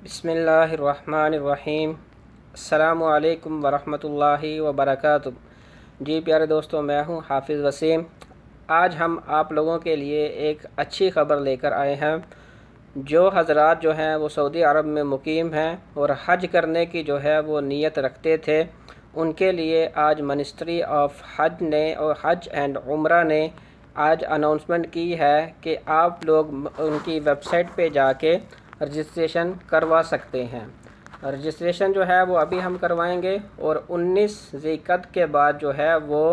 بسم اللہ الرحمن الرحیم۔ السلام علیکم ورحمۃ اللہ وبرکاتہ۔ جی پیارے دوستوں، میں ہوں حافظ وسیم۔ آج ہم آپ لوگوں کے لیے ایک اچھی خبر لے کر آئے ہیں۔ جو حضرات جو ہیں وہ سعودی عرب میں مقیم ہیں اور حج کرنے کی جو ہے وہ نیت رکھتے تھے، ان کے لیے آج منسٹری آف حج نے اور حج اینڈ عمرہ نے آج اناؤنسمنٹ کی ہے کہ آپ لوگ ان کی ویب سائٹ پہ جا کے رجسٹریشن کروا سکتے ہیں۔ رجسٹریشن جو ہے وہ ابھی ہم کروائیں گے اور 19 ذی القعدہ کے بعد جو ہے وہ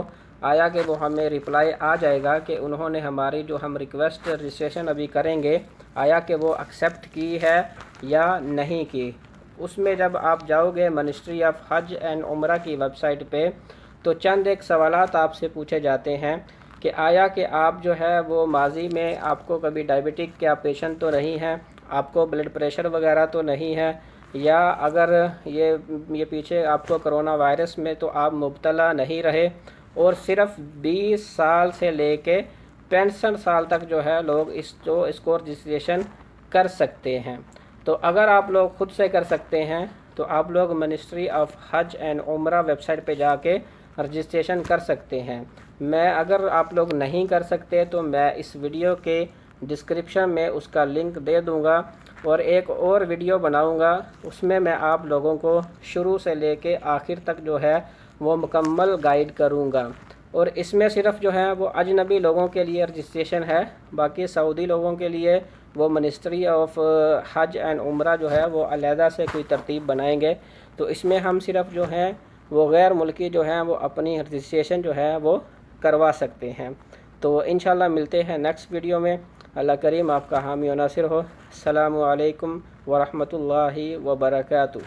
آیا کہ وہ ہمیں رپلائی آ جائے گا کہ انہوں نے ہماری جو ہم ریکویسٹ رجسٹریشن ابھی کریں گے آیا کہ وہ ایکسیپٹ کی ہے یا نہیں کی۔ اس میں جب آپ جاؤ گے منسٹری آف حج اینڈ عمرہ کی ویب سائٹ پہ تو چند ایک سوالات آپ سے پوچھے جاتے ہیں کہ آیا کہ آپ جو ہے وہ ماضی میں آپ کو کبھی ڈائبٹک کے پیشنٹ تو نہیں ہیں، آپ کو بلڈ پریشر وغیرہ تو نہیں ہے، یا اگر یہ پیچھے آپ کو کرونا وائرس میں تو آپ مبتلا نہیں رہے، اور صرف 20 سال سے لے کے 65 سال تک جو ہے لوگ اس کو رجسٹریشن کر سکتے ہیں۔ تو اگر آپ لوگ خود سے کر سکتے ہیں تو آپ لوگ منسٹری آف حج اینڈ عمرہ ویب سائٹ پہ جا کے رجسٹریشن کر سکتے ہیں۔ اگر آپ لوگ نہیں کر سکتے تو میں اس ویڈیو کے ڈسکرپشن میں اس کا لنک دے دوں گا، اور ایک اور ویڈیو بناؤں گا، اس میں آپ لوگوں کو شروع سے لے کے آخر تک جو ہے وہ مکمل گائیڈ کروں گا۔ اور اس میں صرف جو ہے وہ اجنبی لوگوں کے لیے رجسٹریشن ہے، باقی سعودی لوگوں کے لیے وہ منسٹری آف حج اینڈ عمرہ جو ہے وہ علیحدہ سے کوئی ترتیب بنائیں گے۔ تو اس میں ہم صرف جو ہیں وہ غیر ملکی جو ہیں وہ اپنی رجسٹریشن جو ہے وہ کروا سکتے ہیں۔ تو انشاءاللہ ملتے ہیں نیکسٹ ویڈیو میں۔ اللہ کریم آپ کا حامی و ناصر ہو۔ السلام علیکم ورحمۃ اللہ وبرکاتہ۔